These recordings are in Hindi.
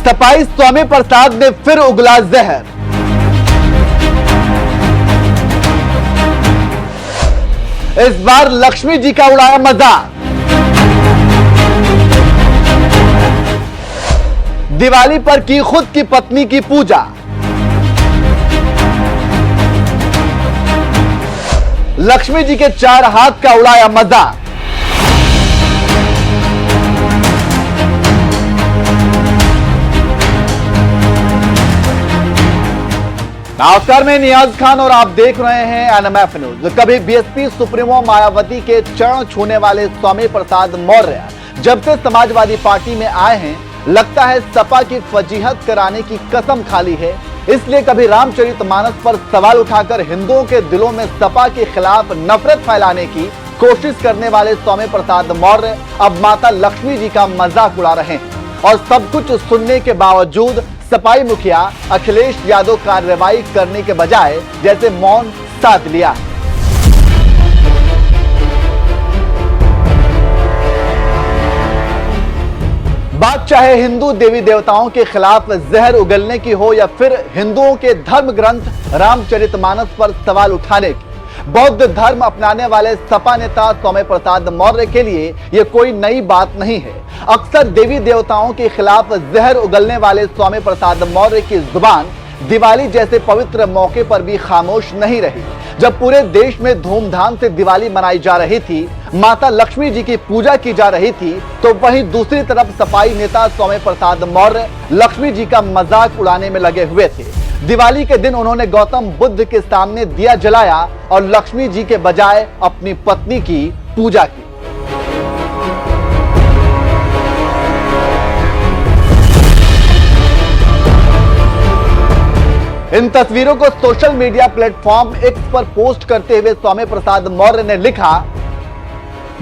सपाई स्वामी प्रसाद ने फिर उगला जहर। इस बार लक्ष्मी जी का उड़ाया मजाक। दिवाली पर की खुद की पत्नी की पूजा। लक्ष्मी जी के 4 हाथ का उड़ाया मजाक। नमस्कार, मैं नियाज खान और आप देख रहे हैं एनएमएफ न्यूज। कभी बीएसपी सुप्रीमो मायावती के चरण छूने वाले स्वामी प्रसाद मौर्य जब से समाजवादी पार्टी में आए हैं, लगता है सपा की फजीहत कराने की कसम खाली है। इसलिए कभी रामचरितमानस पर सवाल उठाकर हिंदुओं के दिलों में सपा के खिलाफ नफरत फैलाने की कोशिश करने वाले स्वामी प्रसाद मौर्य अब माता लक्ष्मी जी का मजाक उड़ा रहे हैं। और सब कुछ सुनने के बावजूद सपाई मुखिया अखिलेश यादव कार्रवाई करने के बजाय जैसे मौन साध लिया। बात चाहे हिंदू देवी देवताओं के खिलाफ जहर उगलने की हो या फिर हिंदुओं के धर्म ग्रंथ रामचरितमानस पर सवाल उठाने की, बौद्ध धर्म अपनाने वाले सपा नेता स्वामी प्रसाद मौर्य के लिए यह कोई नई बात नहीं है। अक्सर देवी देवताओं के खिलाफ जहर उगलने वाले स्वामी प्रसाद मौर्य की जुबान दिवाली जैसे पवित्र मौके पर भी खामोश नहीं रही। जब पूरे देश में धूमधाम से दिवाली मनाई जा रही थी, माता लक्ष्मी जी की पूजा की जा रही थी, तो वहीं दूसरी तरफ सपाई नेता स्वामी प्रसाद मौर्य लक्ष्मी जी का मजाक उड़ाने में लगे हुए थे। दिवाली के दिन उन्होंने गौतम बुद्ध के सामने दिया जलाया और लक्ष्मी जी के बजाय अपनी पत्नी की पूजा की। इन तस्वीरों को सोशल मीडिया प्लेटफॉर्म एक्स पर पोस्ट करते हुए स्वामी प्रसाद मौर्य ने लिखा,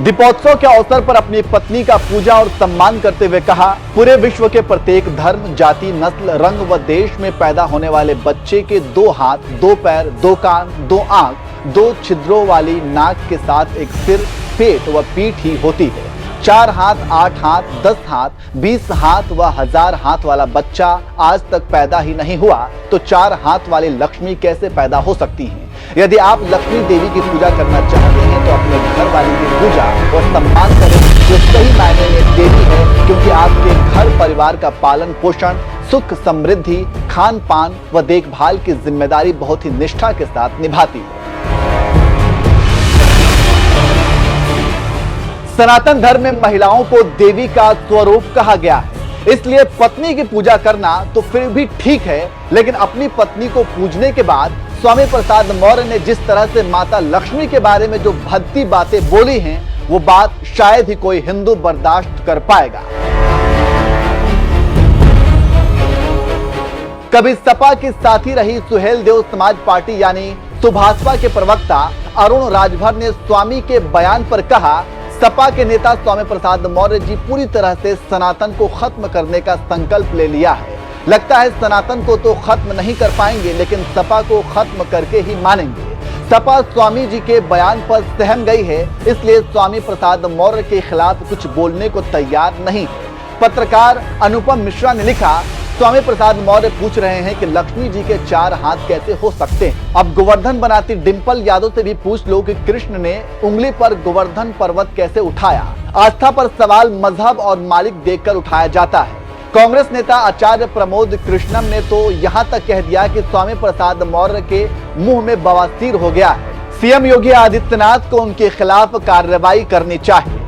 दीपोत्सव के अवसर पर अपनी पत्नी का पूजा और सम्मान करते हुए कहा, पूरे विश्व के प्रत्येक धर्म, जाति, नस्ल, रंग व देश में पैदा होने वाले बच्चे के 2 हाथ, 2 पैर, 2 कान, 2 आंख, 2 छिद्रों वाली नाक के साथ एक सिर, पेट व पीठ ही होती है। 4 हाथ, 8 हाथ, 10 हाथ, 20 हाथ व 1000 हाथ वाला बच्चा आज तक पैदा ही नहीं हुआ, तो 4 हाथ वाली लक्ष्मी कैसे पैदा हो सकती हैं? यदि आप लक्ष्मी देवी की पूजा करना चाहते हैं तो अपने घर वाली की पूजा और सम्मान करें, जो सही मायने में देवी है, क्योंकि आपके घर परिवार का पालन पोषण, सुख समृद्धि, खान पान व देखभाल की जिम्मेदारी बहुत ही निष्ठा के साथ निभाती है। सनातन धर्म में महिलाओं को देवी का स्वरूप कहा गया है, इसलिए पत्नी की पूजा करना तो फिर भी ठीक है, लेकिन अपनी पत्नी को पूजने के बाद स्वामी प्रसाद मौर्य ने जिस तरह से माता लक्ष्मी के बारे में जो भद्दी बातें बोली हैं, वो बात शायद ही कोई हिंदू बर्दाश्त कर पाएगा। कभी सपा की साथी रही सुहेलदेव समाज पार्टी यानी सुभाषपा के प्रवक्ता अरुण राजभर ने स्वामी के बयान पर कहा, सपा के नेता स्वामी प्रसाद मौर्य जी पूरी तरह से सनातन को खत्म करने का संकल्प ले लिया है। लगता है सनातन को तो खत्म नहीं कर पाएंगे, लेकिन सपा को खत्म करके ही मानेंगे। सपा स्वामी जी के बयान पर सहम गई है, इसलिए स्वामी प्रसाद मौर्य के खिलाफ कुछ बोलने को तैयार नहीं है। पत्रकार अनुपम मिश्रा ने लिखा, स्वामी प्रसाद मौर्य पूछ रहे हैं कि लक्ष्मी जी के 4 हाथ कैसे हो सकते हैं। अब गोवर्धन बनाती डिंपल यादव से भी पूछ लो कि कृष्ण ने उंगली पर गोवर्धन पर्वत कैसे उठाया। आस्था पर सवाल मजहब और मालिक देखकर उठाया जाता है। कांग्रेस नेता आचार्य प्रमोद कृष्णम ने तो यहाँ तक कह दिया कि स्वामी प्रसाद मौर्य के मुंह में बवासीर हो गया है। सीएम योगी आदित्यनाथ को उनके खिलाफ कार्रवाई करनी चाहिए।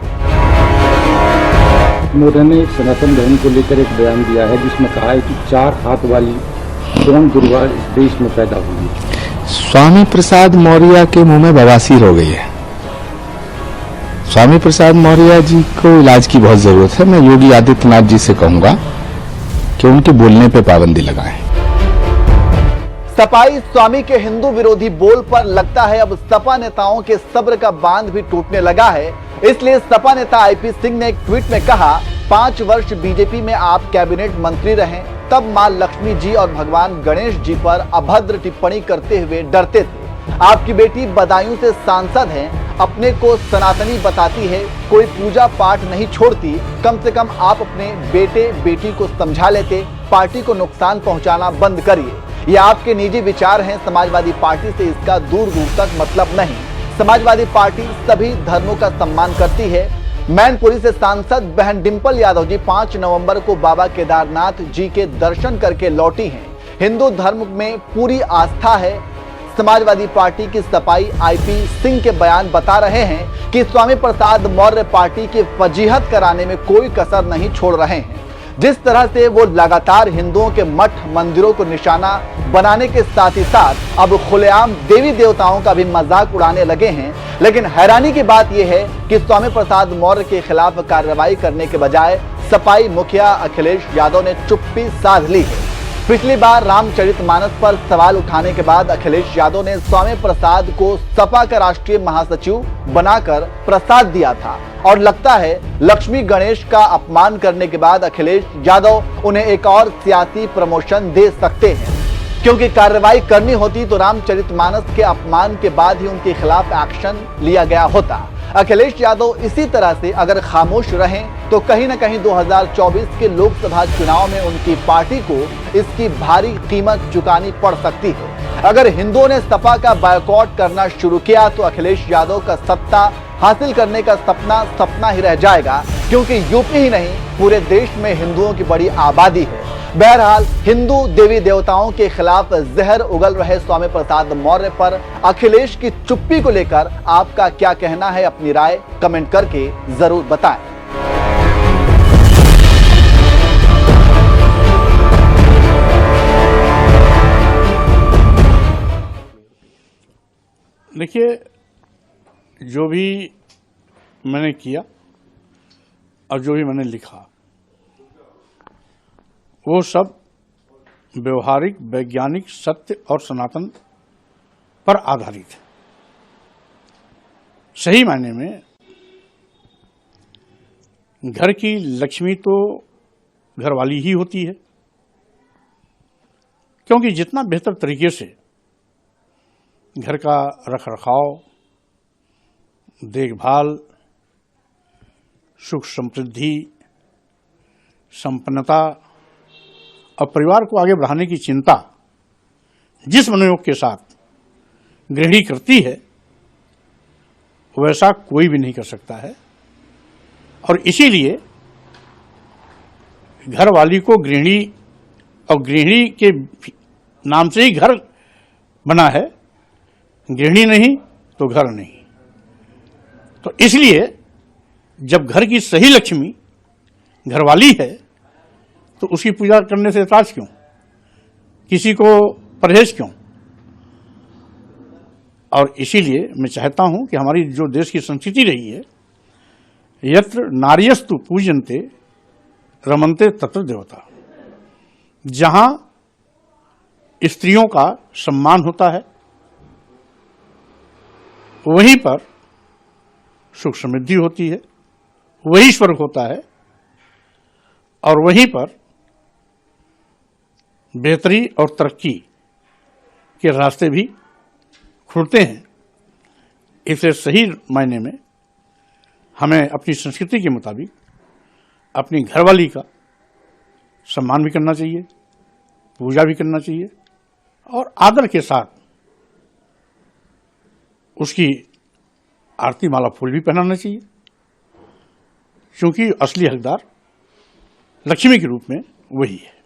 मौर्य ने सनातन धर्म को लेकर एक बयान दिया है, जिसमें कहा है कि 4 हाथ वाली कौन दुर्गा इस देश में पैदा हुई है। स्वामी प्रसाद मौर्य के मुंह में बवासीर हो गई है। स्वामी प्रसाद मौर्य जी को इलाज की बहुत जरूरत है। मैं योगी आदित्यनाथ जी से कहूंगा कि उनके बोलने पे पाबंदी लगाएं। सपाई स्वामी के हिंदू विरोधी बोल पर लगता है अब सपा नेताओं के सब्र का बांध भी टूटने लगा है। इसलिए सपा नेता आईपी सिंह ने एक ट्वीट में कहा, 5 वर्ष बीजेपी में आप कैबिनेट मंत्री रहे, तब मां लक्ष्मी जी और भगवान गणेश जी पर अभद्र टिप्पणी करते हुए डरते थे। आपकी बेटी बदायूं से सांसद हैं, अपने को सनातनी बताती है, कोई पूजा पाठ नहीं छोड़ती। कम से कम आप अपने बेटे बेटी को समझा लेते। पार्टी को नुकसान पहुंचाना बंद करिए। ये आपके निजी विचार हैं, समाजवादी पार्टी से इसका दूर दूर तक मतलब नहीं। समाजवादी पार्टी सभी धर्मों का सम्मान करती है। मैनपुरी से सांसद बहन डिंपल यादव जी 5 नवंबर को बाबा केदारनाथ जी के दर्शन करके लौटी हैं। हिंदू धर्म में पूरी आस्था है। समाजवादी पार्टी की सफाई आईपी सिंह के बयान बता रहे हैं कि स्वामी प्रसाद मौर्य पार्टी की फजीहत कराने में कोई कसर नहीं छोड़ रहे हैं। जिस तरह से वो लगातार हिंदुओं के मठ मंदिरों को निशाना बनाने के साथ ही साथ अब खुलेआम देवी देवताओं का भी मजाक उड़ाने लगे हैं। लेकिन हैरानी की बात यह है कि स्वामी प्रसाद मौर्य के खिलाफ कार्रवाई करने के बजाय सपाई मुखिया अखिलेश यादव ने चुप्पी साध ली है। पिछली बार रामचरितमानस पर सवाल उठाने के बाद अखिलेश यादव ने स्वामी प्रसाद को सपा का राष्ट्रीय महासचिव बनाकर प्रसाद दिया था और लगता है लक्ष्मी गणेश का अपमान करने के बाद अखिलेश यादव उन्हें एक और सियासी प्रमोशन दे सकते हैं, क्योंकि कार्रवाई करनी होती तो रामचरितमानस के अपमान के बाद ही उनके खिलाफ एक्शन लिया गया होता। अखिलेश यादव इसी तरह से अगर खामोश रहें तो कहीं न कहीं 2024 के लोकसभा चुनाव में उनकी पार्टी को इसकी भारी कीमत चुकानी पड़ सकती है। अगर हिंदुओं ने सपा का बायकॉट करना शुरू किया तो अखिलेश यादव का सत्ता हासिल करने का सपना सपना ही रह जाएगा, क्योंकि यूपी ही नहीं पूरे देश में हिंदुओं की बड़ी आबादी है। बहरहाल हिंदू देवी देवताओं के खिलाफ जहर उगल रहे स्वामी प्रसाद मौर्य पर अखिलेश की चुप्पी को लेकर आपका क्या कहना है? अपनी राय कमेंट करके जरूर बताएं। देखिए, जो भी मैंने किया और जो भी मैंने लिखा वो सब व्यवहारिक, वैज्ञानिक, सत्य और सनातन पर आधारित है। सही मायने में घर की लक्ष्मी तो घरवाली ही होती है, क्योंकि जितना बेहतर तरीके से घर का रखरखाव, देखभाल, सुख समृद्धि, संपन्नता और परिवार को आगे बढ़ाने की चिंता जिस मनोयोग के साथ गृहिणी करती है वैसा कोई भी नहीं कर सकता है। और इसीलिए घर वाली को गृहिणी, और गृहिणी के नाम से ही घर बना है, गृहिणी नहीं तो घर नहीं। तो इसलिए जब घर की सही लक्ष्मी घरवाली है तो उसकी पूजा करने से एतराज क्यों, किसी को परहेज क्यों? और इसीलिए मैं चाहता हूं कि हमारी जो देश की संस्कृति रही है, यत्र नार्यस्तु पूजन्ते रमन्ते तत्र देवता, जहां स्त्रियों का सम्मान होता है वहीं पर सुख समृद्धि होती है, वही स्वर्ग होता है और वहीं पर बेहतरी और तरक्की के रास्ते भी खुलते हैं। इसलिए सही मायने में हमें अपनी संस्कृति के मुताबिक अपनी घरवाली का सम्मान भी करना चाहिए, पूजा भी करना चाहिए और आदर के साथ उसकी आरती माला फूल भी पहनाना चाहिए, क्योंकि असली हकदार लक्ष्मी के रूप में वही है।